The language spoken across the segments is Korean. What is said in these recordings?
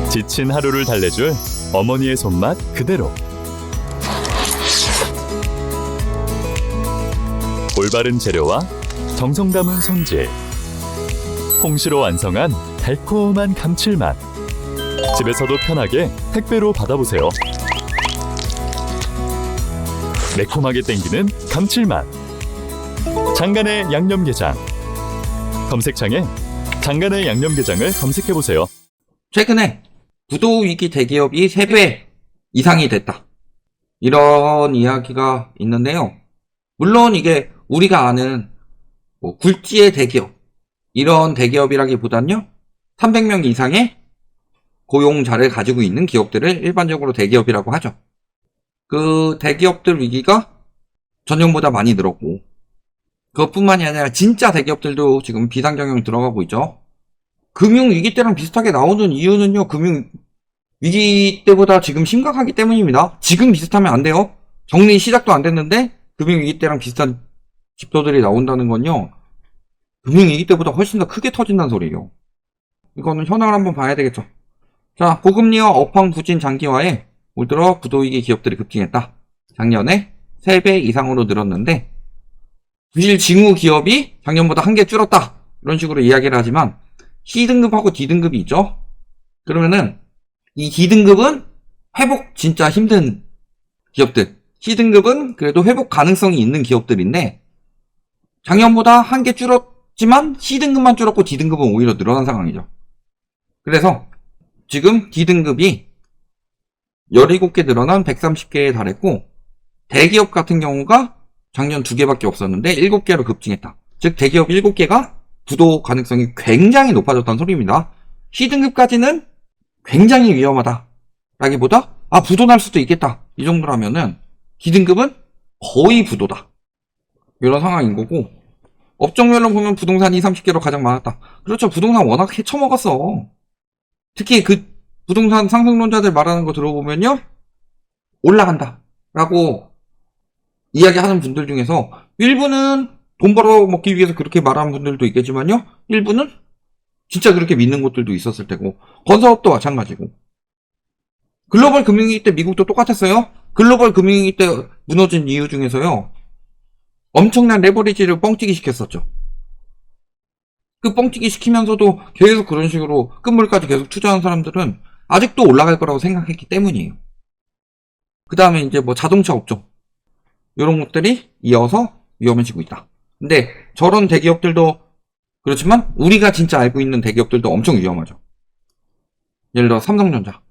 지친 하루를 달래줄 어머니의 손맛 그대로. 올바른 재료와 정성 담은 손질. 홍시로 완성한 달콤한 감칠맛. 집에서도 편하게 택배로 받아보세요. 매콤하게 땡기는 감칠맛. 장간의 양념게장. 검색창에 장간의 양념게장을 검색해보세요. 최근에 부도위기 대기업이 3배 이상이 됐다. 이런 이야기가 있는데요. 물론 이게 우리가 아는 굴지의 대기업, 이런 대기업이라기보단요, 300명 이상의 고용자를 가지고 있는 기업들을 일반적으로 대기업이라고 하죠. 그 대기업들 위기가 전년보다 많이 늘었고, 그것뿐만이 아니라 진짜 대기업들도 지금 비상경영 들어가고 있죠. 금융위기 때랑 비슷하게 나오는 이유는요, 금융위기 때보다 지금 심각하기 때문입니다. 지금 비슷하면 안 돼요. 정리 시작도 안 됐는데 금융위기 때랑 비슷한 집도들이 나온다는 건요, 금융위기 때보다 훨씬 더 크게 터진다는 소리예요. 이거는 현황을 한번 봐야 되겠죠. 자, 고금리와 업황 부진 장기화에 올 들어 부도위기 기업들이 급증했다. 작년에 3배 이상으로 늘었는데, 부실 징후 기업이 작년보다 1개 줄었다, 이런 식으로 이야기를 하지만 C등급하고 D등급이 있죠. 그러면은 이 D등급은 회복 진짜 힘든 기업들, C등급은 그래도 회복 가능성이 있는 기업들인데, 작년보다 1개 줄었지만 C등급만 줄었고 D등급은 오히려 늘어난 상황이죠. 그래서 지금 D등급이 17개 늘어난 130개에 달했고, 대기업 같은 경우가 작년 2개밖에 없었는데 7개로 급증했다. 즉 대기업 7개가 부도 가능성이 굉장히 높아졌다는 소리입니다. C등급까지는 굉장히 위험하다 라기보다 부도 날 수도 있겠다, 이 정도라면은 D등급은 거의 부도다, 이런 상황인 거고, 업종별로 보면 부동산이 30개로 가장 많았다. 그렇죠. 부동산 워낙 헤쳐먹었어. 특히 그 부동산 상승론자들 말하는 거 들어보면요, 올라간다 라고 이야기하는 분들 중에서 일부는 돈 벌어먹기 위해서 그렇게 말하는 분들도 있겠지만요, 일부는 진짜 그렇게 믿는 곳들도 있었을 테고, 건설업도 마찬가지고. 글로벌 금융위기 때 미국도 똑같았어요. 글로벌 금융위기 때 무너진 이유 중에서요, 엄청난 레버리지를 뻥튀기 시켰었죠. 그 뻥튀기 시키면서도 계속 그런 식으로 끝물까지 계속 투자한 사람들은 아직도 올라갈 거라고 생각했기 때문이에요. 그 다음에 이제 자동차 업종, 이런 것들이 이어서 위험해지고 있다. 근데 저런 대기업들도 그렇지만 우리가 진짜 알고 있는 대기업들도 엄청 위험하죠. 예를 들어 삼성전자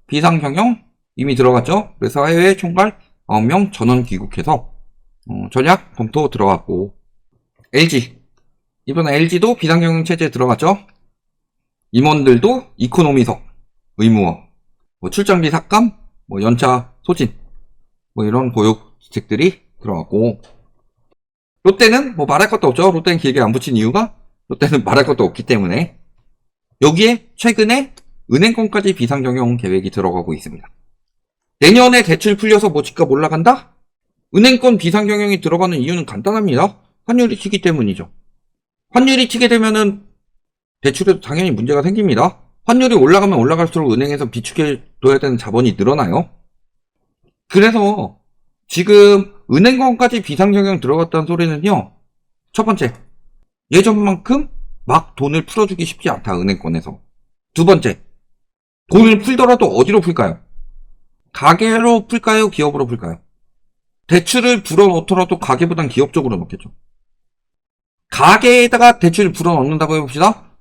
비상경영 이미 들어갔죠. 그래서 해외 총괄 9명 전원 귀국해서 전략 검토 들어갔고, LG 이번에 LG도 비상경영 체제에 들어갔죠. 임원들도 이코노미석 의무화, 출장비 삭감, 연차 소진, 이런 보육직들이 들어갔고, 롯데는 말할 것도 없죠. 롯데는 길게 안 붙인 이유가, 롯데는 말할 것도 없기 때문에. 여기에 최근에 은행권까지 비상경영 계획이 들어가고 있습니다. 내년에 대출 풀려서 집값 올라간다? 은행권 비상경영이 들어가는 이유는 간단합니다. 환율이 튀기 때문이죠. 환율이 튀게 되면은 대출에도 당연히 문제가 생깁니다. 환율이 올라가면 올라갈수록 은행에서 비축해둬야 되는 자본이 늘어나요. 그래서 지금 은행권까지 비상경영 들어갔다는 소리는요, 첫 번째, 예전만큼 막 돈을 풀어주기 쉽지 않다, 은행권에서. 두 번째, 돈을 풀더라도 어디로 풀까요? 가계로 풀까요? 기업으로 풀까요? 대출을 불어넣더라도 가계보단 기업 쪽으로 넣겠죠. 가계에다가 대출을 불어넣는다고 해봅시다.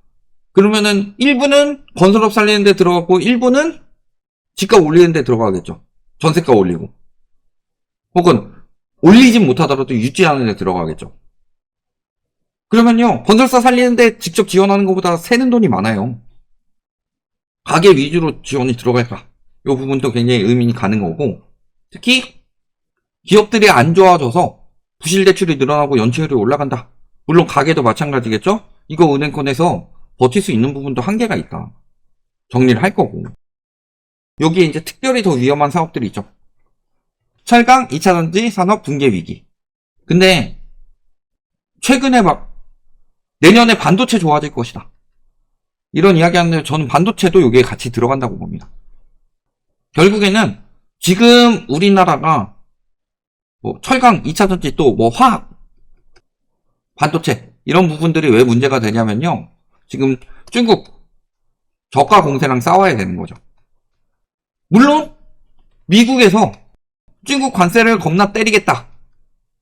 그러면은 일부는 건설업 살리는 데 들어가고, 일부는 집값 올리는 데 들어가겠죠. 전세값 올리고. 혹은 올리진 못하더라도 유지하는 데 들어가겠죠. 그러면요, 건설사 살리는 데 직접 지원하는 것보다 새는 돈이 많아요. 가계 위주로 지원이 들어갈까? 이 부분도 굉장히 의문이 가는 거고, 특히 기업들이 안 좋아져서 부실 대출이 늘어나고 연체율이 올라간다. 물론 가계도 마찬가지겠죠? 이거 은행권에서 버틸 수 있는 부분도 한계가 있다. 정리를 할 거고. 여기에 이제 특별히 더 위험한 사업들이 있죠. 철강, 2차전지 산업 붕괴 위기. 근데 최근에 내년에 반도체 좋아질 것이다, 이런 이야기 하는데 저는 반도체도 여기에 같이 들어간다고 봅니다. 결국에는 지금 우리나라가 뭐 철강, 2차전지 또 뭐 화학, 반도체 이런 부분들이 왜 문제가 되냐면요. 지금 중국 저가 공세랑 싸워야 되는 거죠. 물론 미국에서 중국 관세를 겁나 때리겠다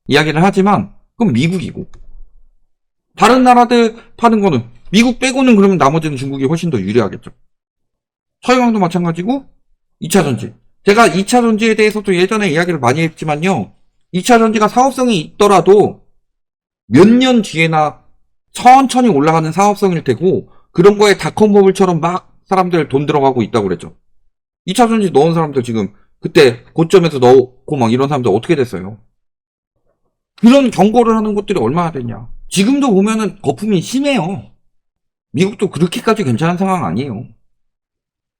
이야기를 하지만 그건 미국이고 다른 나라들 파는 거는 미국 빼고는 그러면 나머지는 중국이 훨씬 더 유리하겠죠. 철강도 마찬가지고 2차전지. 제가 2차전지에 대해서도 예전에 이야기를 많이 했지만요. 2차전지가 사업성이 있더라도 몇 년 뒤에나 천천히 올라가는 사업성일 테고 그런 거에 닷컴버블처럼 막 사람들 돈 들어가고 있다고 그랬죠. 2차전지 넣은 사람들 지금 그때 고점에서 넣고 막 이런 사람들 어떻게 됐어요? 그런 경고를 하는 것들이 얼마나 됐냐. 지금도 보면은 거품이 심해요. 미국도 그렇게까지 괜찮은 상황 아니에요.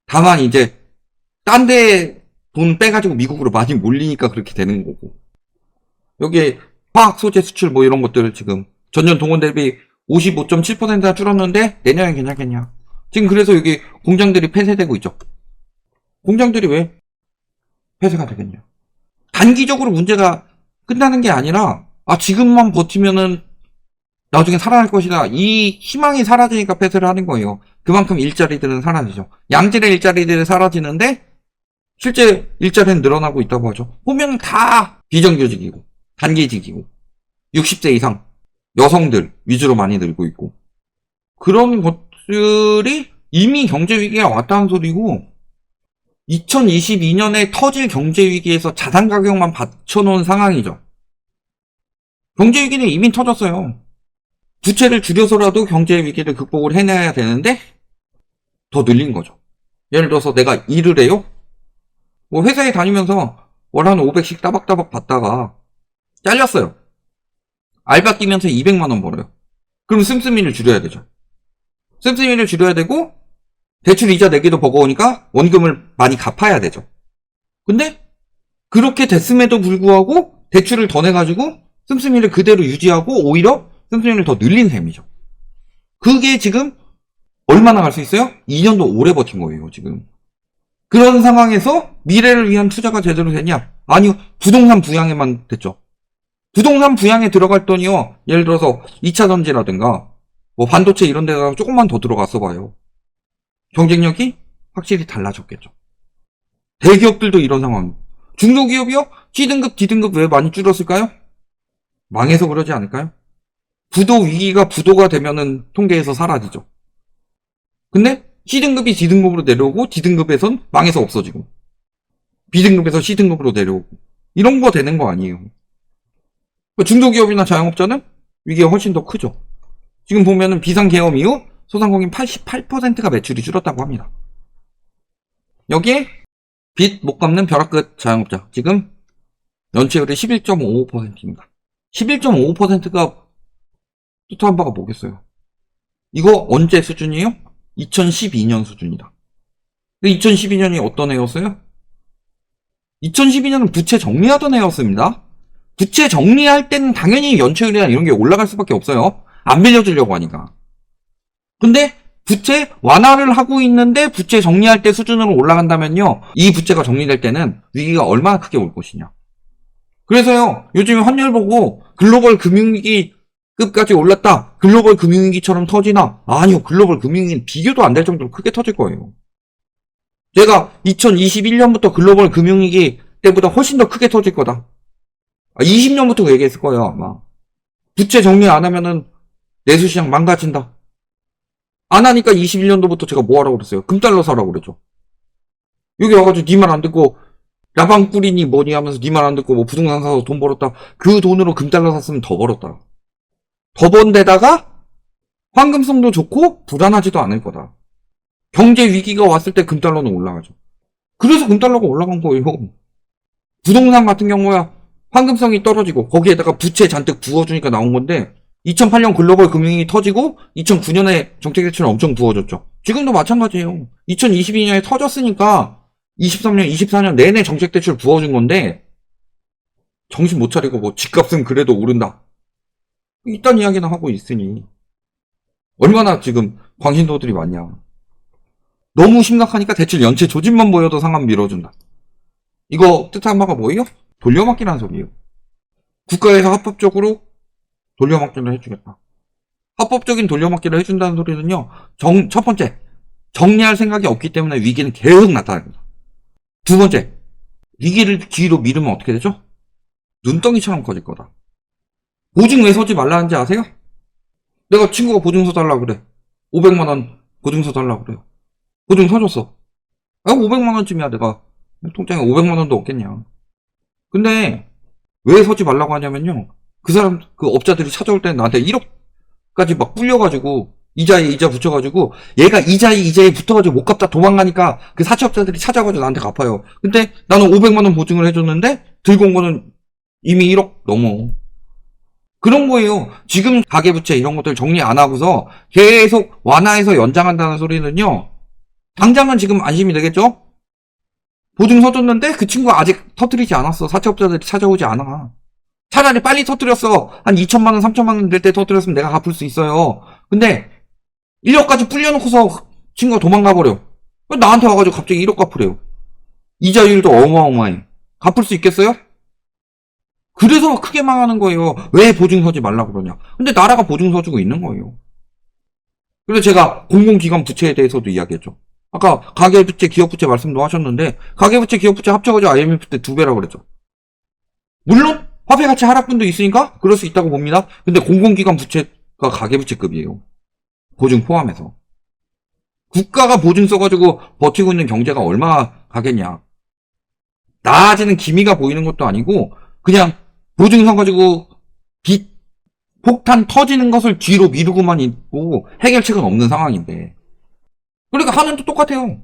다만 이제 딴 데 돈 빼가지고 미국으로 많이 몰리니까 그렇게 되는 거고. 여기에 화학 소재 수출 뭐 이런 것들을 지금 전년 동원 대비 55.7%나 줄었는데 내년엔 괜찮겠냐. 지금 그래서 여기 공장들이 폐쇄되고 있죠. 공장들이 왜 폐쇄가 되겠냐. 단기적으로 문제가 끝나는 게 아니라 지금만 버티면은 나중에 살아날 것이다. 이 희망이 사라지니까 폐쇄를 하는 거예요. 그만큼 일자리들은 사라지죠. 양질의 일자리들이 사라지는데 실제 일자리는 늘어나고 있다고 하죠. 보면 다 비정규직이고 단기직이고 60세 이상 여성들 위주로 많이 늘고 있고 그런 것들이 이미 경제위기가 왔다는 소리고 2022년에 터질 경제위기에서 자산 가격만 받쳐놓은 상황이죠. 경제위기는 이미 터졌어요. 부채를 줄여서라도 경제위기를 극복을 해내야 되는데 더 늘린 거죠. 예를 들어서 내가 일을 해요? 뭐 회사에 다니면서 월 한 500씩 따박따박 받다가 잘렸어요. 알바 뛰면서 200만원 벌어요. 그럼 씀씀이를 줄여야 되죠. 씀씀이를 줄여야 되고 대출 이자 내기도 버거우니까 원금을 많이 갚아야 되죠. 근데 그렇게 됐음에도 불구하고 대출을 더 내가지고 씀씀이를 그대로 유지하고 오히려 씀씀이를 더 늘린 셈이죠. 그게 지금 얼마나 갈 수 있어요? 2년도 오래 버틴 거예요, 지금. 그런 상황에서 미래를 위한 투자가 제대로 되냐? 아니요, 부동산 부양에만 됐죠. 부동산 부양에 들어갔더니요, 예를 들어서 2차전지라든가 뭐 반도체 이런 데가 조금만 더 들어갔어 봐요. 경쟁력이 확실히 달라졌겠죠. 대기업들도 이런 상황. 중소기업이요? C등급, D등급 왜 많이 줄었을까요? 망해서 그러지 않을까요? 부도 위기가 부도가 되면은 통계에서 사라지죠. 근데 C등급이 D등급으로 내려오고 D등급에선 망해서 없어지고 B등급에서 C등급으로 내려오고 이런 거 되는 거 아니에요. 중소기업이나 자영업자는 위기가 훨씬 더 크죠. 지금 보면은 비상계엄 이후 소상공인 88%가 매출이 줄었다고 합니다. 여기에 빚 못 갚는 벼락끝 자영업자 지금 연체율이 11.55%입니다. 11.55%가 뜻한 바가 뭐겠어요? 이거 언제 수준이에요? 2012년 수준이다. 근데 2012년이 어떤 해였어요? 2012년은 부채 정리하던 해였습니다. 부채 정리할 때는 당연히 연체율이나 이런 게 올라갈 수밖에 없어요. 안 빌려주려고 하니까. 근데 부채 완화를 하고 있는데 부채 정리할 때 수준으로 올라간다면요. 이 부채가 정리될 때는 위기가 얼마나 크게 올 것이냐. 그래서요. 요즘에 환율 보고 글로벌 금융위기 급까지 올랐다. 글로벌 금융위기처럼 터지나? 아니요. 글로벌 금융위기는 비교도 안 될 정도로 크게 터질 거예요. 제가 2021년부터 글로벌 금융위기 때보다 훨씬 더 크게 터질 거다. 20년부터 얘기했을 거예요. 아마. 부채 정리 안 하면은 내수시장 망가진다. 안 하니까 21년도부터 제가 뭐 하라고 그랬어요? 금달러 사라고 그랬죠. 여기 와가지고 니 말 안 듣고 라방 꾸리니 뭐니 하면서 니 말 안 듣고 뭐 부동산 사서 돈 벌었다. 그 돈으로 금달러 샀으면 더 벌었다. 더 번 데다가 황금성도 좋고 불안하지도 않을 거다. 경제 위기가 왔을 때 금달러는 올라가죠. 그래서 금달러가 올라간 거예요. 부동산 같은 경우야 황금성이 떨어지고 거기에다가 부채 잔뜩 부어주니까 나온 건데 2008년 글로벌 금융위기 터지고 2009년에 정책대출은 엄청 부어졌죠. 지금도 마찬가지예요. 2022년에 터졌으니까 23년, 24년 내내 정책대출 부어준 건데 정신 못 차리고 뭐 집값은 그래도 오른다. 이딴 이야기나 하고 있으니 얼마나 지금 광신도들이 많냐. 너무 심각하니까 대출 연체 조짐만 보여도 상환 밀어준다. 이거 뜻한 바가 뭐예요? 돌려막기라는 소리예요. 국가에서 합법적으로 돌려막기를 해주겠다. 합법적인 돌려막기를 해준다는 소리는요, 첫 번째, 정리할 생각이 없기 때문에 위기는 계속 나타납니다. 두 번째, 위기를 뒤로 미루면 어떻게 되죠? 눈덩이처럼 커질 거다. 보증 왜 서지 말라는지 아세요? 내가 친구가 보증서 달라고 그래. 500만원 보증서 달라고 그래요. 보증 서줬어. 500만원쯤이야. 내가 통장에 500만원도 없겠냐. 근데 왜 서지 말라고 하냐면요, 그 사람, 그 업자들이 찾아올 때는 나한테 1억까지 막 불려가지고 이자에 이자 붙여가지고 얘가 이자에 붙어가지고 못 갚다 도망가니까 그 사채업자들이 찾아가지고 나한테 갚아요. 근데 나는 500만원 보증을 해줬는데 들고 온 거는 이미 1억 넘어. 그런 거예요. 지금 가계부채 이런 것들 정리 안 하고서 계속 완화해서 연장한다는 소리는요, 당장은 지금 안심이 되겠죠? 보증 서줬는데 그 친구가 아직 터뜨리지 않았어. 사채업자들이 찾아오지 않아. 차라리 빨리 터뜨렸어. 한 2천만원, 3천만원 될 때 터뜨렸으면 내가 갚을 수 있어요. 근데 1억까지 불려놓고서 친구가 도망가버려. 나한테 와가지고 갑자기 1억 갚으래요. 이자율도 어마어마해. 갚을 수 있겠어요? 그래서 크게 망하는 거예요. 왜 보증 서지 말라고 그러냐. 근데 나라가 보증 서주고 있는 거예요. 그래서 제가 공공기관 부채에 대해서도 이야기했죠. 아까 가계부채, 기업부채 말씀도 하셨는데, 가계부채, 기업부채 합쳐가지고 IMF 때 2배라고 그랬죠. 물론 화폐가치 하락분도 있으니까 그럴 수 있다고 봅니다. 근데 공공기관 부채가 가계부채급이에요. 보증 포함해서. 국가가 보증 써가지고 버티고 있는 경제가 얼마나 가겠냐. 나아지는 기미가 보이는 것도 아니고 그냥 보증 서가지고 빚 폭탄 터지는 것을 뒤로 미루고만 있고 해결책은 없는 상황인데. 그러니까 하는 도 똑같아요.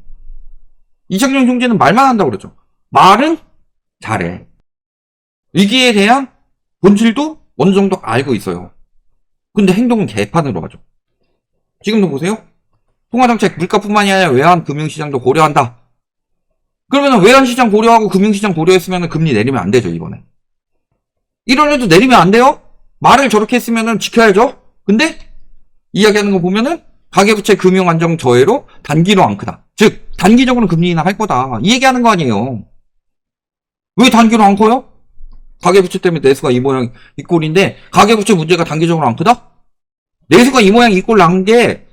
이창용 총재는 말만 한다고 그랬죠. 말은 잘해. 위기에 대한 본질도 어느 정도 알고 있어요. 근데 행동은 개판으로 하죠. 지금도 보세요. 통화정책 물가뿐만이 아니라 외환 금융시장도 고려한다. 그러면 외환시장 고려하고 금융시장 고려했으면 금리 내리면 안 되죠, 이번에. 이런 애도 내리면 안 돼요? 말을 저렇게 했으면 지켜야죠? 근데 이야기하는 거 보면은 가계부채 금융안정 저해로 단기로 안 크다. 즉 단기적으로 금리 인하 할 거다. 이 얘기하는 거 아니에요. 왜 단기로 안 커요? 가계부채 때문에 내수가 이 모양 이 꼴인데 가계부채 문제가 단기적으로 안 크다? 내수가 이 모양 이 꼴 난 게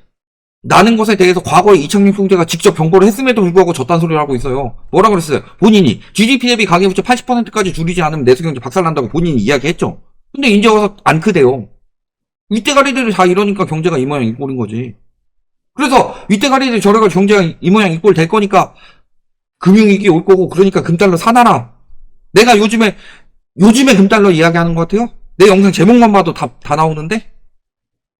나는 것에 대해서 과거에 이창용 총재가 직접 경고를 했음에도 불구하고 저딴 소리를 하고 있어요. 뭐라 그랬어요? 본인이 GDP 대비 가계부채 80%까지 줄이지 않으면 내수경제 박살난다고 본인이 이야기했죠. 근데 이제 와서 안 크대요. 윗대가리들이 다 이러니까 경제가 이 모양 이 꼴인 거지. 그래서 윗대가리들이 저래가 경제가 이 모양 이 꼴 될 거니까 금융위기 올 거고 그러니까 금달러 사놔라. 내가 요즘에 금달러 이야기하는 것 같아요? 내 영상 제목만 봐도 다 나오는데?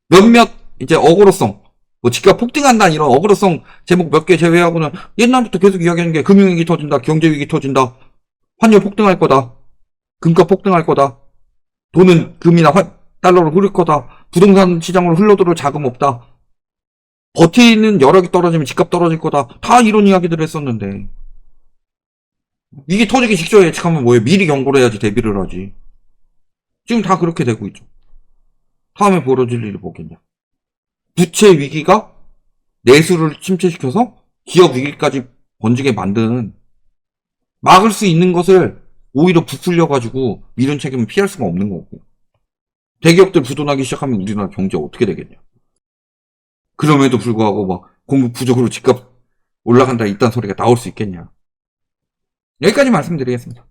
몇몇 이제 어그로성 뭐 집값 폭등한다 이런 어그로성 제목 몇 개 제외하고는 옛날부터 계속 이야기하는 게 금융위기 터진다, 경제위기 터진다, 환율 폭등할 거다, 금값 폭등할 거다, 돈은 금이나 달러로 흐를 거다, 부동산 시장으로 흘러들어올 자금 없다, 버티는 여력이 떨어지면 집값 떨어질 거다, 다 이런 이야기들을 했었는데 이게 터지기 직전에 예측하면 뭐예요? 미리 경고를 해야지 대비를 하지. 지금 다 그렇게 되고 있죠. 다음에 벌어질 일이 뭐겠냐. 부채 위기가 내수를 침체시켜서 기업 위기까지 번지게 만드는, 막을 수 있는 것을 오히려 부풀려가지고 미룬 책임은 피할 수가 없는 거고, 대기업들 부도나기 시작하면 우리나라 경제 어떻게 되겠냐. 그럼에도 불구하고 막 공급 부족으로 집값 올라간다 이딴 소리가 나올 수 있겠냐. 여기까지 말씀드리겠습니다.